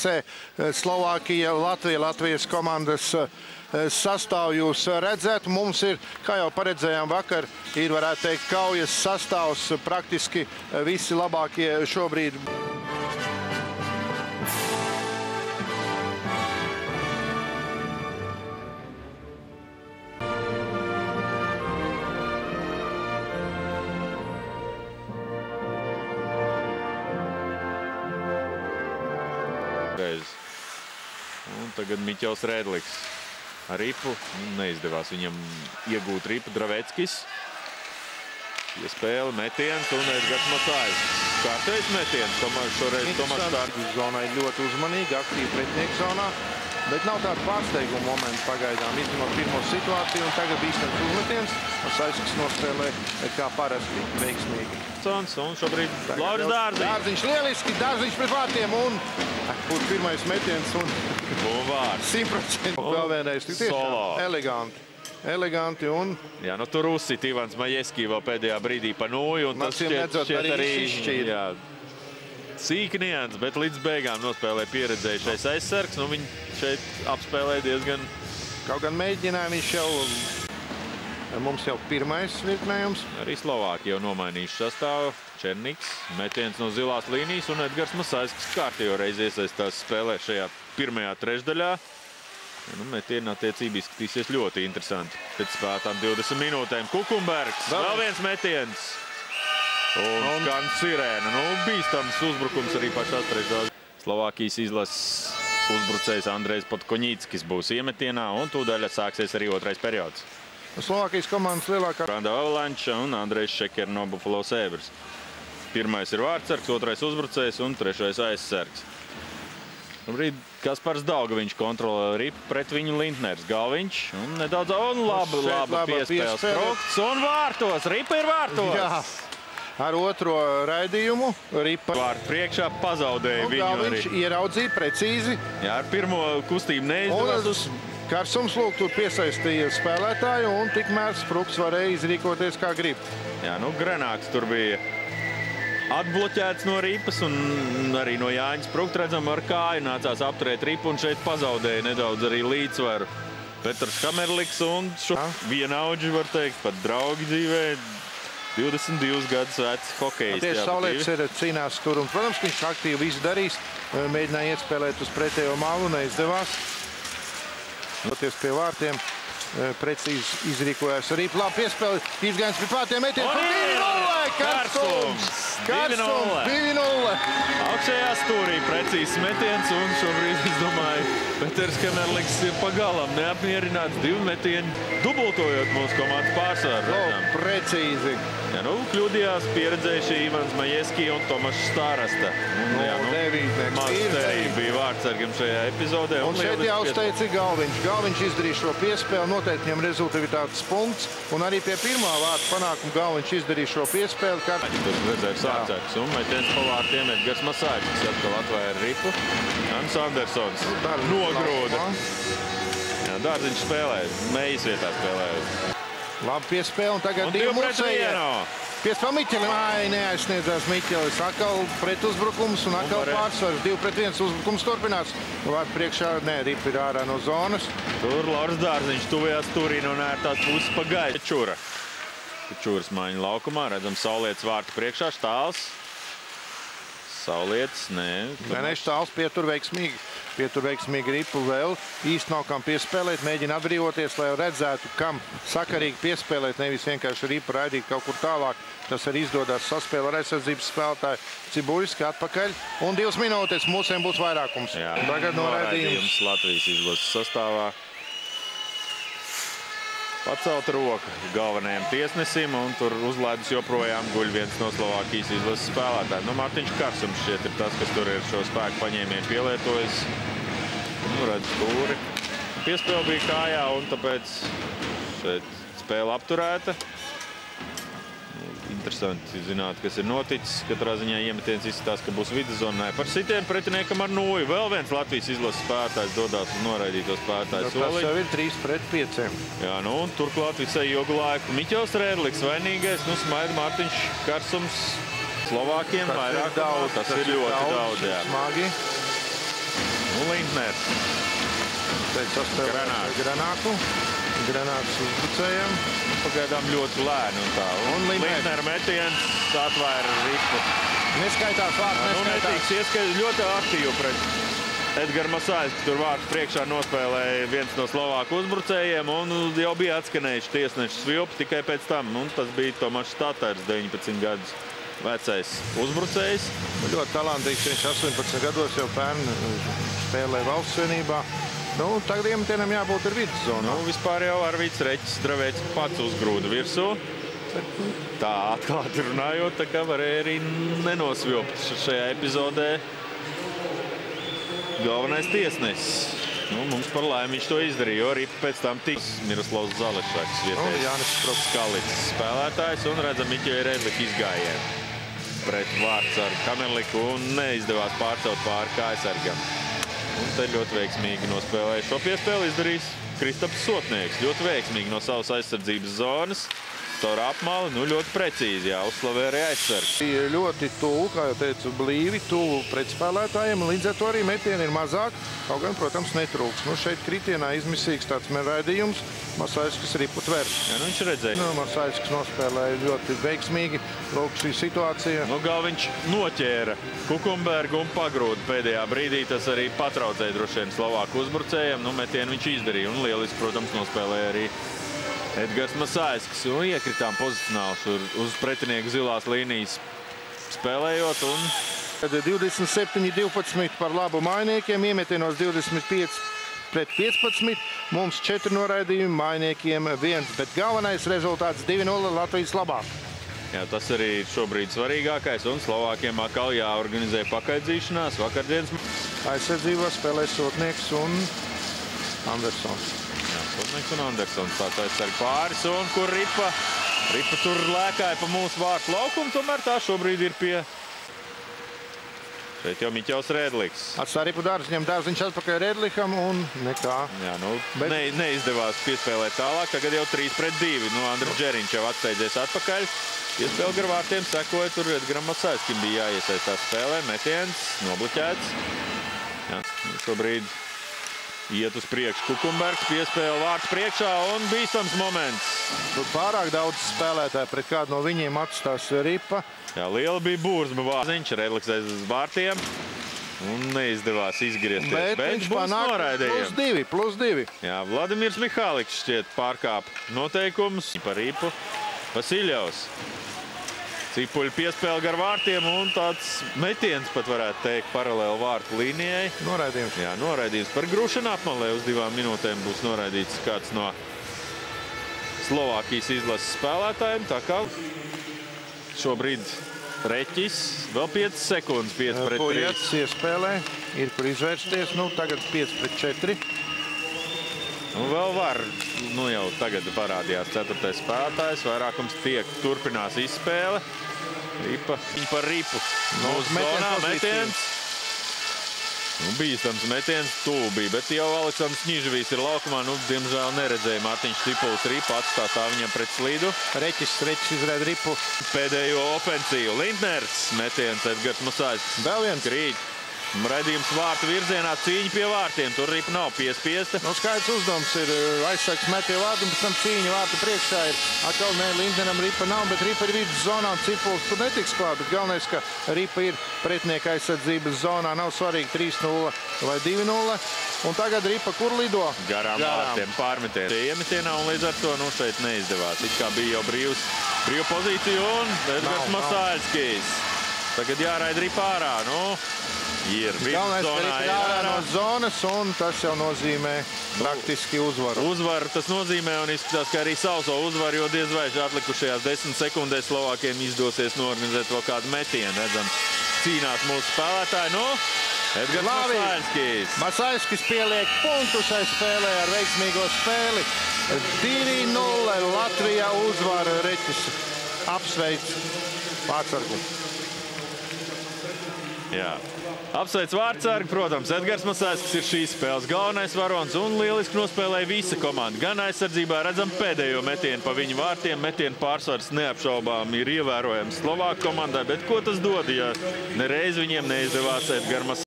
precē Slovākija, Latvijas komandas sastāvu jūs redzētu. Mums ir, kā jau paredzējām vakar, ir, varētu teikt, kaujas sastāvs praktiski visi labākie šobrīd. Un tagad Miķels Rēdliks ar ripu. Neizdevās viņam iegūt ripu. Draveckis. Iespēle metiens un Edgars Masājs. Kārtējs metiens. Šoreiz Tomas Stārks. Zonai ļoti uzmanīgi, aktīvi pretinieku zonā. Bet nav tāda pārsteiguma momenta pagaidām. Izņemot pirmo situāciju un tagad bīstams uzmetiens. Masājs, kas nospēlē kā parasti veiksmīgi. Un šobrīd Lauris Dārziņš. Dārziņš lieliski, Dārziņš pret vārtiem un būtu pirmais metiens un vārds. 100% vēl vienreiz. Solo. Eleganti un... Jā, nu tur uzsit Ivans Majeskī vēl pēdējā brīdī pa nūju. Un tas šķiet arī jā, sīk nians, bet līdz beigām nospēlē pieredzējušais aizsargs. Nu viņi šeit apspēlē diezgan... Kaut gan mēģināja viņš jau... Mums jau pirmais virknējums. Arī Slovāki jau nomainījuši sastāvu. Černiks, metiens no zilās līnijas un Edgars Masājs, kas kārtējo reizi iesaistās spēlē šajā pirmajā trešdaļā. Nu, metieni attiecība izskatīsies ļoti interesanti. Pēc spēlētām 20 minūtēm Kukumbergs, vēl viens metiens. Un skan sirēna. Nu, bīstams uzbrukums arī pašās trešdaļās. Slovākijas izlases uzbrucējs Andrejs Podkoņīckis būs iemetienā un tūdaļ sāksies arī otrais periods. Slovākijas komandas lielākā... Randa Avalanča un Andrejs Šekers no Buffalo Sabres. Pirmais ir vārdsargs, otrais uzbrucējs un trešais aizsargs. Brīd Kaspars Daugaviņš kontrolē ripu, pret viņu Lintners Galviņš. Un nedaudz laba piespēles Sprokts un vārtos. Ripa ir vārtos. Jā, ar otro raidījumu ripa. Vārtu priekšā pazaudēja viņu arī. Galviņš ieraudzīja precīzi. Jā, ar pirmo kustību neizdevās. Karsums lūk tur piesaistīja spēlētāju un tikmēr Sprukts varēja izrīkoties kā grib. Jā, nu Grenāks tur bija atbloķēts no ripas un arī no Jāņa Sprukta redzam ar kāju nācās apturēt ripu un šeit pazaudēja nedaudz arī līdzsvaru. Petrs Kamerliks un šo vienaudži var teikt, pat draugi dzīvē, 22 gadus veci hokejisti. Tieši Saulēts ir cīnās tur un, protams, viņš aktīvi izdarīs, mēģināja iespēlēt uz pretējo malu, neizdevās. Doties pie vārtiem, precīzi izrīkojās arī labi piespēli, izgājums pie vārtiem, metiens par 2-0, Karstums, 2-0. Augšējā stūrī precīzs metiens un šobrīd, es domāju, Peters Kamerliks ir pagalam neapmierināts, 2 metieni, dubultojot mūsu komandas pārsvaru. Precīzi. Jā, nu, kļūdījās pieredzējuši Ivans Majeskī un Tomas Stārasta. Maz cerība bija vārdsargam šajā epizodē. Un šeit jāuzteica Galviņš. Galviņš izdarīja šo piespēli, noteikti viņam rezultatīvitātes punkts. Un arī pie pirmā vārta panākuma Galviņš izdarīja šo piespēli. Tur redzēja sācēks un metiens pa vārtiem Edgars Masājs, kas atkal atvēra ripu. Jans Andersons nogrūda. Jā, Dārziņš spēlēja, Mejas vietā spēlēja. Labi piespēle un tagad divi mūsējie. Piespēle Miķelim. Ai, neaizsniedzās Miķelis. Atkal pret uzbrukums un atkal pārsvars. 2-1 uzbrukums turpinās. Vārdu priekšā, nē, ripa ir ārā no zonas. Tur Lauris Dārziņš tuvējās turī no nērtās puses pa gaidu. Čura. Čuras maiņa laukumā. Redzam Saulietas vārtu priekšā. Štāls. Saulietas, nē. Nē, Štāls pietur veiksmīgi. Pietur veiksmīgi ripu vēl. Īsti nav kam piespēlēt, mēģina atbrīvoties, lai redzētu, kam sakarīgi piespēlēt, nevis vienkārši ripu raidīt kaut kur tālāk. Tas arī izdodas saspēle ar aizsardzības spēlētāju Cibuļski atpakaļ. Un 2 minūtes mūsiem būs vairākums. Jā, tagad noraidījums Latvijas izlases sastāvā. Pacelt roku galvenajam tiesnesim un tur uzlaidus joprojām guļ viens no Slovākijas izlases spēlētājiem. Nu, Mārtiņš Karsums šķiet ir tas, kas tur ir šo spēku paņēmienu pielietojis. Nu, redz stūri. Piespēle bija kājā un tāpēc šeit spēle apturēta. Interesanti zināt, kas ir noticis. Katrā ziņā iemetiens izskatās, ka būs vidzonā. Par sitienu pretiniekam ar nūju. Vēl viens Latvijas izlases spēlētājs dodās uz noraidīto spēlētāju soli. Tas jau ir 3-5. Jā, nu un turklāt visai ilgu laiku. Miķels Rēdliks vainīgais, nu smaida Mārtiņš Karsums. Slovākiem vairāk daudz. Tas ir ļoti daudz, jā. Smagi. Lindners. Pēc saspēlē Granātu. Granāts uzbrucējiem. Pagaidām ļoti lēni un tā. Un Lindnera metiens atvēra ripu. Neskaitās vārds, neskaitās. Netīks ļoti aktīvi pret Edgars Masājs, tur vārds priekšā nospēlēja viens no Slovāku uzbrucējiem un jau bija atskanējuši tiesnešu svilpi tikai pēc tam. Un tas bija Tomašs Tatars, 19 gadus vecais uzbrucējs. Ļoti talantīgs, viņš 18 gados jau pērn spēlē valsts vienībā. Nu, tagad iemetienam jābūt ar viduszonā. Nu, vispār jau Arvīts Reķis Dravēts pats uzgrūda virsū. Tā atklāti runājot, tā kā varēja arī nenosvilpt šajā epizodē galvenais tiesnesis. Nu, mums par laimi viņš to izdarīja, jo arī pēc tam tiks Miroslavs Zalešaks, vietējais Skalits spēlētājs, un redzam Miķeļa Redlika izgājienu pret Vārtsargu Kamerliku un neizdevās pārcelt pāri kājsargam. Un te ļoti veiksmīgi nospēlēja šo piespēli izdarījis Kristaps Sotnieks. Ļoti veiksmīgi no savas aizsardzības zonas. Caur apmali, nu ļoti precīzi, jāuzslavē arī aizsargs. Ļoti tuvu, kā jau teicu, blīvi, tuvu pretspēlētājiem, līdz ar to arī metieni ir mazāk, kaut gan, protams, netrūks. Nu, šeit kritienā izmisīgs tāds raidījums, Masājskis ripu tver. Jā, nu viņš redzēja. Nu, Masājskis nospēlēja ļoti veiksmīgi, lūk šī situācija. Nu, gal viņš noķēra Kukumbergu un pagrūda pēdējā brīdī, tas arī patraucēja droši vien Slovāku uzbrucējiem, nu metienu viņš izdarīja un lieliski, protams, nospēlēja arī Edgars Masājskis, un iekritām pozicionāli uz pretinieku zilās līnijas spēlējot. 27-12 par labu mainiekiem, iemetienos 25 pret 15. Mums 4 noraidījumi, mainiekiem 1, bet galvenais rezultāts 2-0 Latvijas labā. Jā, tas arī šobrīd svarīgākais, un Slovākiem atkal jāorganizē pakaidzīšanās vakardienas. Aizsardzībā spēlē Sotnieks un Andersons. Sotnieks un Andersons tāds aizsarg pāris, un kur Ripa tur lēkāja pa mūsu vārtu laukumu, tomēr tā šobrīd ir pie. Šeit jau Miķels Redliks. Atstā Ripu dārziņam, dārziņš atpakaļ Redlikam un nekā. Jā, nu, neizdevās piespēlēt tālāk, tagad jau 3-2. Nu, Andris Džeriņš jau atsteidzies atpakaļ. Piespēle gar vārtiem sekoja, tur Edgaram Masājskim bija jāiesaistās spēlē, metiens, nobloķēts. Jā, šobrīd iet uz priekšu Kukumbergs, piespēle vārds priekšā un bīstams moments. Tur pārāk daudz spēlētāji, pret kādu no viņiem atstās Ripa. Jā, liela bija būrzma vārdziņš, Redliks aiz uz vārtiem un neizdevās izgriezties. Bet viņš panāk +2. Jā, Vladimirs Mihāliks šķiet pārkāp noteikumus par Ripu. Vasiļjovs. Cipuļi piespēle gar vārtiem un tāds metiens pat varētu teikt paralēli vārtu līnijai. Noraidījums. Jā, noraidījums par grūšanu apmalē uz 2 minūtēm būs noraidīts kāds no Slovākijas izlases spēlētājiem. Tā kā šobrīd Reķis vēl 5 sekundes, 5 pret 3. Pojats iespēlē, ir kur izvērsties, nu tagad 5 pret 4. Nu, vēl var, nu jau tagad parādījās 4. spēlētājs, vairākums turpinās izspēle. Ripa, viņa par Ripu. Uz zonā metiens. Nu, bīstams metiens, tuvu bija, bet jau Aleksandrs Ņižavīs ir laukumā, nu, diemžēl neredzēja Mārtiņš Cipuls Ripu, atstās tā viņam pret slīdu. Reķis izraida Ripu. Pēdējo ofensīvu. Lindners, metiens, Edgars Masājskis. Vēl viens. Krīt. Raidījums vārtu virzienā, cīņa pie vārtiem. Tur Ripa nav piespiesta. Nu, skaidrs uzdevums ir aizsargs met pie vārtu, un pēc tam cīņa vārtu priekšā ir. Atkal ne, Lindneram Ripa nav, bet Ripa ir vidus zonā, un Cipuls tur netiks klāt. Bet galvenais, ka Ripa ir pretinieka aizsardzības zonā. Nav svarīgi 3-0 vai 2-0. Un tagad Ripa kur lido? Garām vārtiem pārmetienā. Iemetienā, un līdz ar to nu, šeit neizdevās. It kā bija jau brīva pozīcija, un Edgars Masājskis. Tagad jāraida Ripa ārā. Nu, ir galvenais, ka Ripa ārā no zonas, un tas jau nozīmē praktiski uzvaru. Uzvaru tas nozīmē, un izskatās, ka arī sauso uzvaru, jo diez vai atlikušajās 10 sekundēs Slovākiem izdosies norganizēt vēl kādu metienu. Redzam, cīnās mūsu spēlētāji. Nu, Edgars Masājskis. Masājskis pieliek punktu šai spēlē ar veiksmīgo spēli. 2-0 Latvijā uzvaru. Reķis apsveic Vārtsargu. Jā. Apsveic Vārtsargu, protams, Edgars Masājskis ir šīs spēles galvenais varonis un lieliski nospēlēja visa komanda. Gan aizsardzībā redzam pēdējo metienu pa viņu vārtiem, metienu pārsvars neapšaubām ir ievērojams Slovāku komandai, bet ko tas dod, ja nereiz viņiem neizdevās Edgars Masājskis?